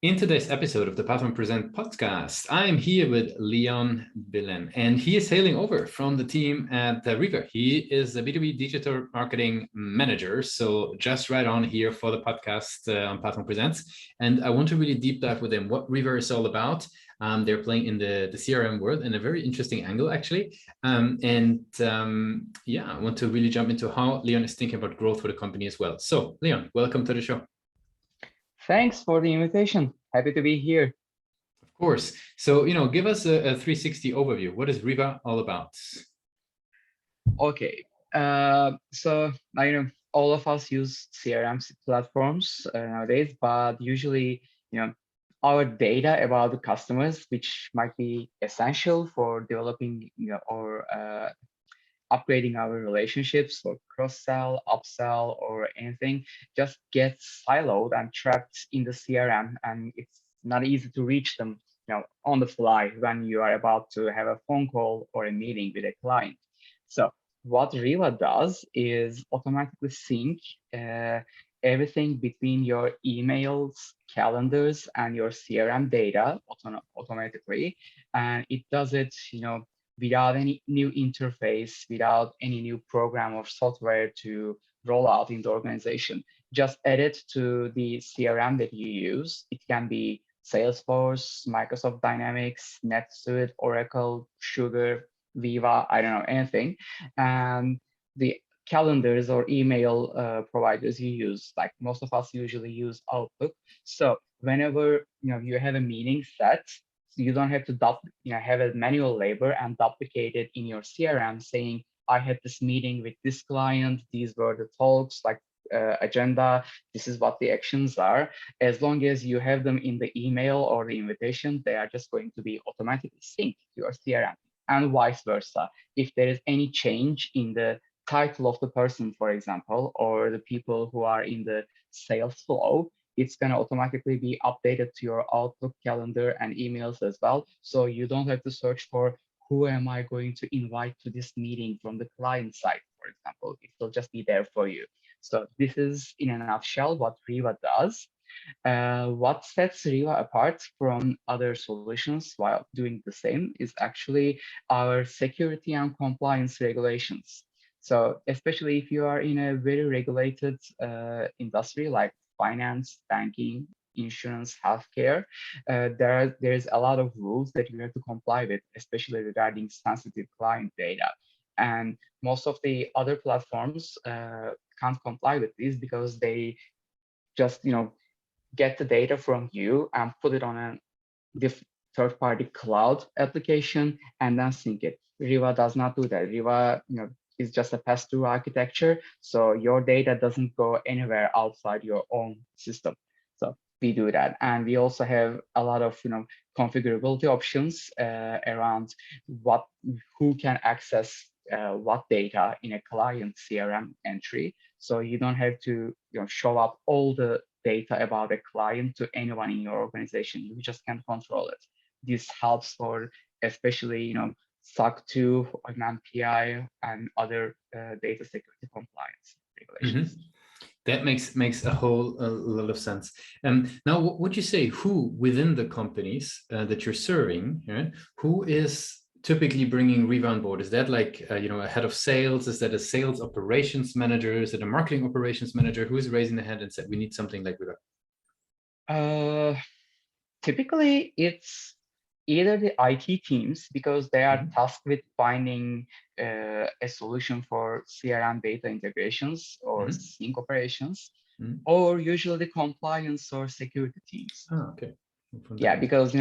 In today's episode of the Platform Present podcast, I am here with Leon Bilen, and he is hailing over from the team at Riva. He is a B2B Digital Marketing Manager, so just right on here for the podcast on Platform Presents. And I want to really deep dive with him what Riva is all about. They're playing in the CRM world in a very interesting angle, actually. I want to really jump into how Leon is thinking about growth for the company as well. So, Leon, welcome to the show. Thanks for the invitation. Happy to be here. Of course. So, give us a 360 overview. What is Riva all about? Okay. So I know all of us use CRM platforms nowadays, but usually, our data about the customers, which might be essential for developing, or upgrading our relationships or cross-sell, upsell, or anything, just gets siloed and trapped in the CRM, and it's not easy to reach them, on the fly when you are about to have a phone call or a meeting with a client. So what Riva does is automatically sync everything between your emails, calendars, and your CRM data automatically, and it does it, without any new interface, without any new program or software to roll out in the organization. Just add it to the CRM that you use. It can be Salesforce, Microsoft Dynamics, NetSuite, Oracle, Sugar, Viva, I don't know, anything. And the calendars or email providers you use, like most of us usually use Outlook. So whenever you have a meeting set, so you don't have to have a manual labor and duplicate it in your CRM saying, I had this meeting with this client, these were the talks, like agenda, this is what the actions are. As long as you have them in the email or the invitation, they are just going to be automatically synced to your CRM, and vice versa. If there is any change in the title of the person, for example, or the people who are in the sales flow, it's going to automatically be updated to your Outlook calendar and emails as well. So you don't have to search for who am I going to invite to this meeting from the client side, for example. It will just be there for you. So this is in a nutshell what Riva does. What sets Riva apart from other solutions while doing the same is actually our security and compliance regulations. So especially if you are in a very regulated industry like finance, banking, insurance, healthcare, there's a lot of rules that you have to comply with, especially regarding sensitive client data. And most of the other platforms can't comply with these because they just get the data from you and put it on a third-party cloud application and then sync it. Riva does not do that. Riva, is just a pass-through architecture, so your data doesn't go anywhere outside your own system. So we do that, and we also have a lot of configurability options around who can access what data in a client CRM entry. So you don't have to show up all the data about a client to anyone in your organization. You just can't control it. This helps for especially SOC 2, MPI, and other data security compliance regulations. Mm-hmm. That makes a lot of sense. Now, what would you say? Who within the companies that you're serving, right, who is typically bringing Riva on board? Is that like a head of sales? Is that a sales operations manager? Is it a marketing operations manager? Who is raising the hand and said we need something like Riva? Typically, it's either the IT teams because they are tasked with finding a solution for CRM data integrations or sync operations, or usually the compliance or security teams. Oh, okay. Yeah, because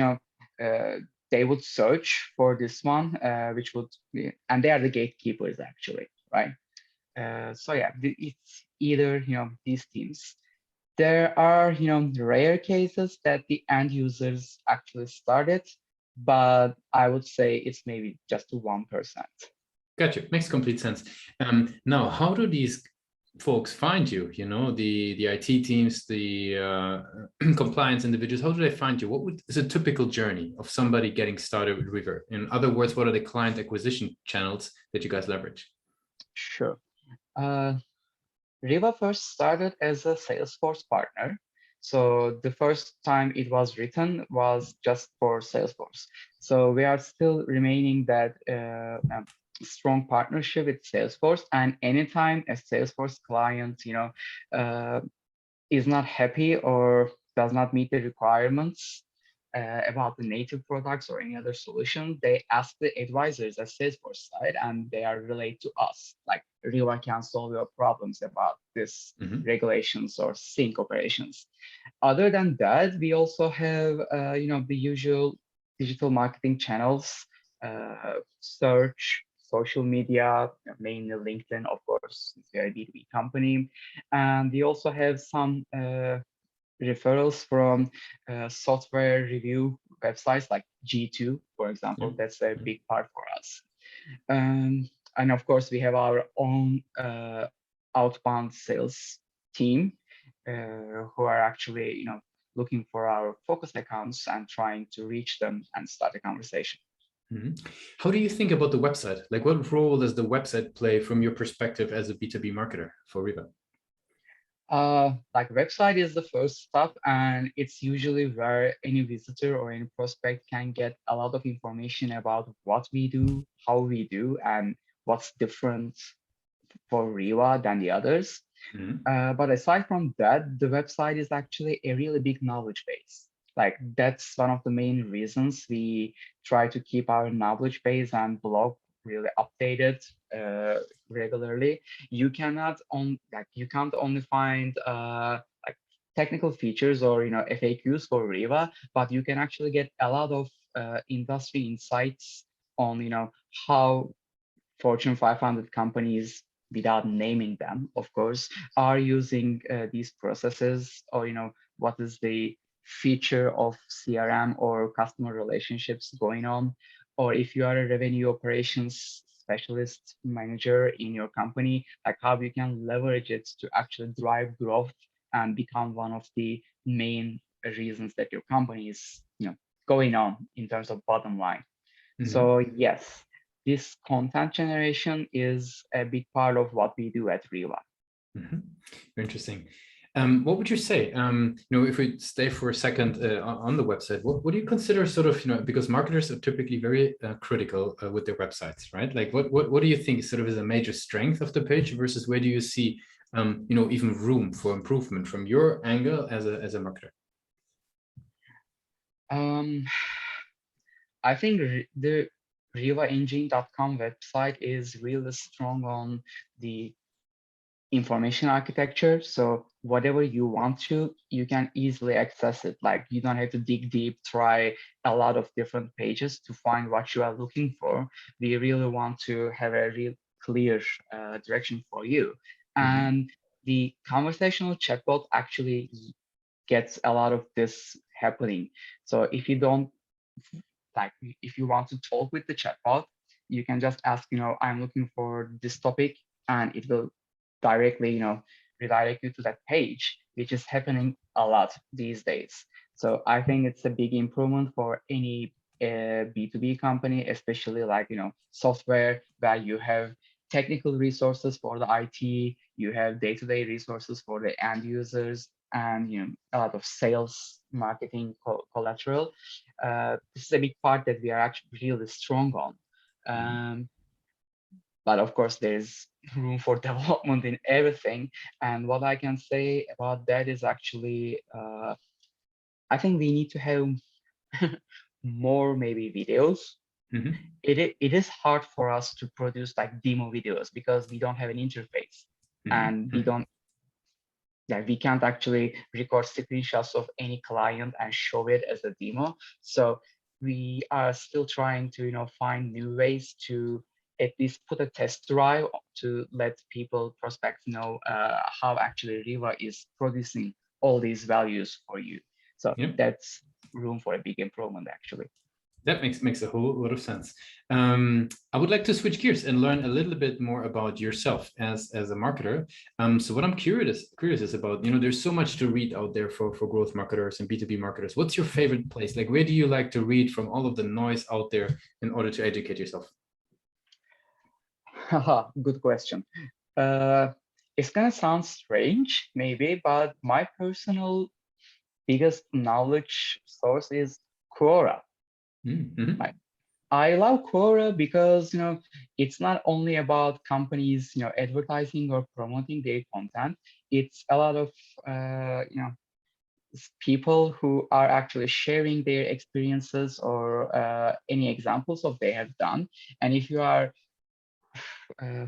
they would search for this one, which would be, and they are the gatekeepers actually, right? So yeah, it's either these teams. There are rare cases that the end users actually started, but I would say it's maybe just to 1%. Gotcha. Makes complete sense. Now, how do these folks find you? The IT teams, the compliance individuals. How do they find you? What is a typical journey of somebody getting started with Riva? In other words, what are the client acquisition channels that you guys leverage? Sure. Riva first started as a Salesforce partner. So the first time it was written was just for Salesforce. So we are still remaining that strong partnership with Salesforce. And anytime a Salesforce client, uh, is not happy or does not meet the requirements about the native products or any other solution, they ask the advisors at Salesforce side, and they are relayed to us. Like, Riva can solve your problems about this Mm-hmm. regulations or sync operations. Other than that, we also have the usual digital marketing channels, search, social media, mainly LinkedIn, of course, it's a B2B company. And we also have some referrals from software review websites like G2, for example. That's a big part for us. And of course, we have our own outbound sales team who are actually, looking for our focus accounts and trying to reach them and start a conversation. Mm-hmm. How do you think about the website? Like, what role does the website play from your perspective as a B2B marketer for Riva? Like, website is the first step, and it's usually where any visitor or any prospect can get a lot of information about what we do, how we do, and what's different for Riva than the others. Mm-hmm. But aside from that, the website is actually a really big knowledge base. Like, that's one of the main reasons we try to keep our knowledge base and blog really updated regularly. You can't only find like technical features or FAQs for Riva, but you can actually get a lot of industry insights on how Fortune 500 companies, without naming them, of course, are using these processes, or what is the feature of CRM or customer relationships going on, or if you are a revenue operations specialist manager in your company, like how you can leverage it to actually drive growth and become one of the main reasons that your company is going on in terms of bottom line. Mm-hmm. So yes, this content generation is a big part of what we do at Riva. Mm-hmm. Very interesting. What would you say? If we stay for a second on the website, what do you consider sort of, because marketers are typically very critical with their websites, right? Like, what do you think sort of is a major strength of the page versus where do you see, even room for improvement from your angle as a marketer? Um, I think the rivaengine.com website is really strong on the information architecture. So whatever you want to, you can easily access it. Like, you don't have to dig deep, try a lot of different pages to find what you are looking for. We really want to have a real clear direction for you. Mm-hmm. And the conversational chatbot actually gets a lot of this happening. So if you don't like, if you want to talk with the chatbot, you can just ask, I'm looking for this topic, and it will directly, redirect you to that page, which is happening a lot these days. So I think it's a big improvement for any B2B company, especially like, software, where you have technical resources for the IT, you have day-to-day resources for the end users, and a lot of sales, marketing collateral. This is a big part that we are actually really strong on. But of course, there's room for development in everything. And what I can say about that is actually, I think we need to have more maybe videos. Mm-hmm. It is hard for us to produce like demo videos because we don't have an interface, and Mm-hmm. we can't actually record screenshots of any client and show it as a demo. So we are still trying to find new ways to at least put a test drive to let people, prospects, know how actually Riva is producing all these values for you. So Yeah. that's room for a big improvement, actually. That makes a whole lot of sense. I would like to switch gears and learn a little bit more about yourself as a marketer. So what I'm curious is about, there's so much to read out there for growth marketers and B2B marketers. What's your favorite place? Like, where do you like to read from all of the noise out there in order to educate yourself? Good question. It's gonna sound strange, maybe, but my personal biggest knowledge source is Quora. Mm-hmm. Right? I love Quora because it's not only about companies advertising or promoting their content. It's a lot of people who are actually sharing their experiences or any examples of they have done. And if you are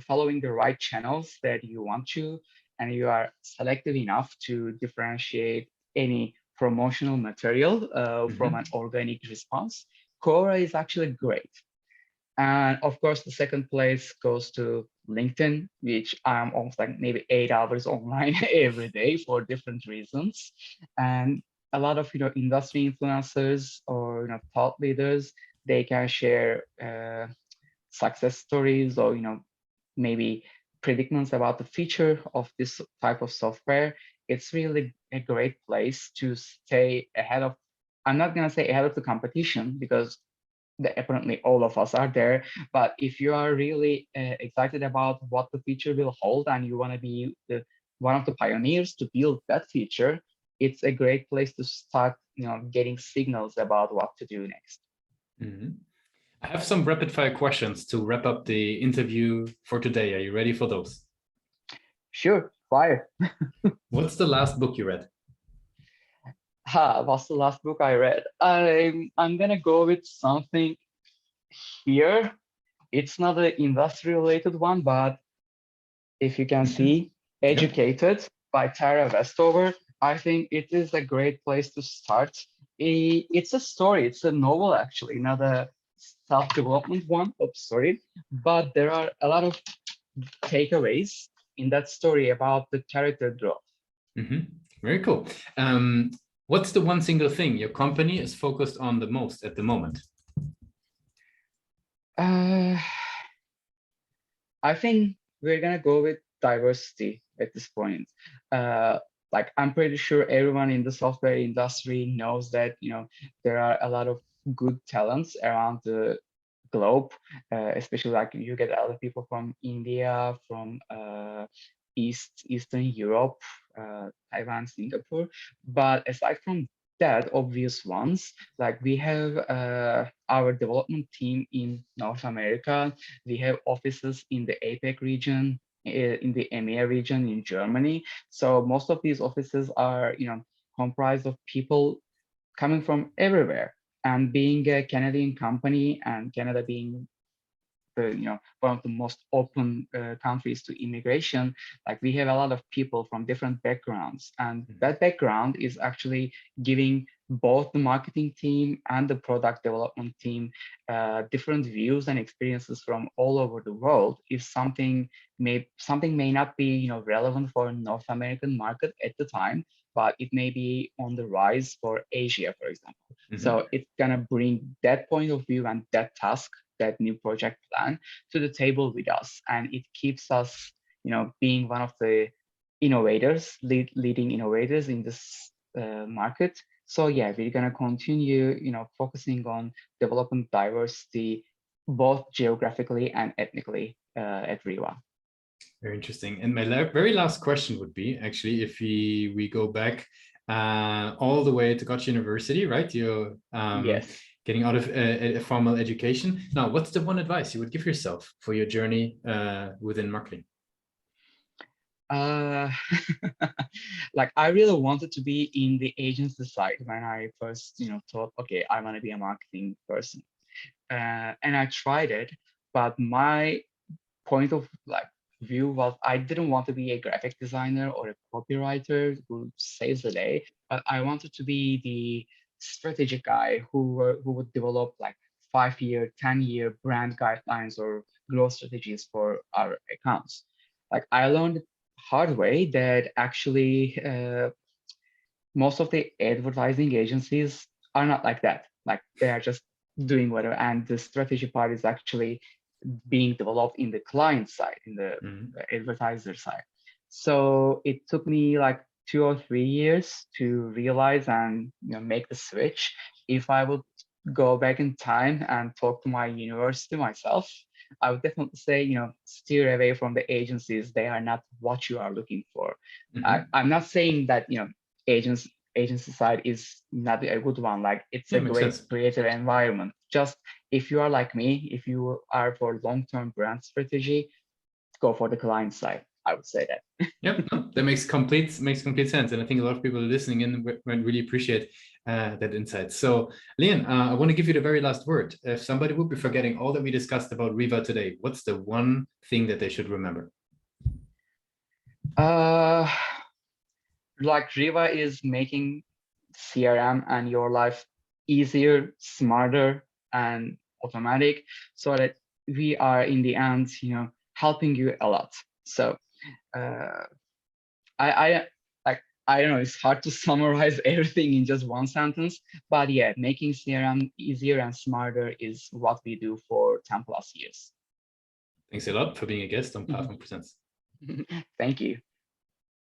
following the right channels that you want to, and you are selective enough to differentiate any promotional material from an Mm-hmm. organic response, Quora is actually great. And of course, the second place goes to LinkedIn, which I'm almost like maybe 8 hours online every day for different reasons. And a lot of industry influencers or thought leaders, they can share success stories or maybe predictions about the future of this type of software. It's really a great place to stay ahead of. I'm not gonna say ahead of the competition because apparently all of us are there. But if you are really excited about what the future will hold and you want to be one of the pioneers to build that feature, it's a great place to start, getting signals about what to do next. Mm-hmm. I have some rapid fire questions to wrap up the interview for today. Are you ready for those? Sure, fire. What's the last book you read? What's the last book I read? I'm gonna go with something here. It's not an industry related one, but if you can Mm-hmm. see, Yep. Educated by Tara Westover. I think it is a great place to start. It's a story, it's a novel actually, not a self-development one. Oh, sorry. But there are a lot of takeaways in that story about the character growth. Mm-hmm. Very cool. What's the one single thing your company is focused on the most at the moment? Uh, I think we're gonna go with diversity at this point. Uh, like I'm pretty sure everyone in the software industry knows that there are a lot of good talents around the globe, especially like you get other people from India, from Eastern Europe, Taiwan, Singapore. But aside from that, obvious ones, like we have our development team in North America, we have offices in the APEC region, in the EMEA region in Germany. So most of these offices are, comprised of people coming from everywhere. And being a Canadian company and Canada being one of the most open countries to immigration, like we have a lot of people from different backgrounds, and that background is actually giving both the marketing team and the product development team different views and experiences from all over the world. If something may not be relevant for North American market at the time, but it may be on the rise for Asia, for example. Mm-hmm. So it's gonna bring that point of view and that task, that new project plan to the table with us, and it keeps us being one of the innovators, leading innovators in this market. So yeah, we're going to continue focusing on development diversity both geographically and ethnically at Riva. Very interesting. And my very last question would be actually, if we go back all the way to Koç University, right? You're Yes. getting out of a formal education. Now, what's the one advice you would give yourself for your journey within marketing? Uh, like I really wanted to be in the agency side when I first, thought, okay, I want to be a marketing person. And I tried it, but my point of like view was I didn't want to be a graphic designer or a copywriter who saves the day, but I wanted to be the strategy guy who would develop like 5-year, 10-year brand guidelines or growth strategies for our accounts. Like I learned hard way that actually most of the advertising agencies are not like that. Like they are just doing whatever, and the strategy part is actually being developed in the client side, in the Mm-hmm. advertiser side. So it took me like 2 or 3 years to realize and make the switch. If I would go back in time and talk to my university myself, I would definitely say, steer away from the agencies. They are not what you are looking for. Mm-hmm. I'm not saying that, agents agency side is not a good one. Like it's Yeah, a makes great sense. creative environment. Just if you are like me, if you are for long-term brand strategy, go for the client side. I would say that. Yep, no, that makes complete sense, and I think a lot of people listening in would really appreciate that insight. So, Leon, I want to give you the very last word. If somebody would be forgetting all that we discussed about Riva today, what's the one thing that they should remember? Like Riva is making CRM and your life easier, smarter, and automatic, so that we are in the end, helping you a lot. So uh, I like I don't know, it's hard to summarize everything in just one sentence, but yeah, making CRM easier and smarter is what we do for 10 plus years. Thanks a lot for being a guest on Platform Presents. Thank you.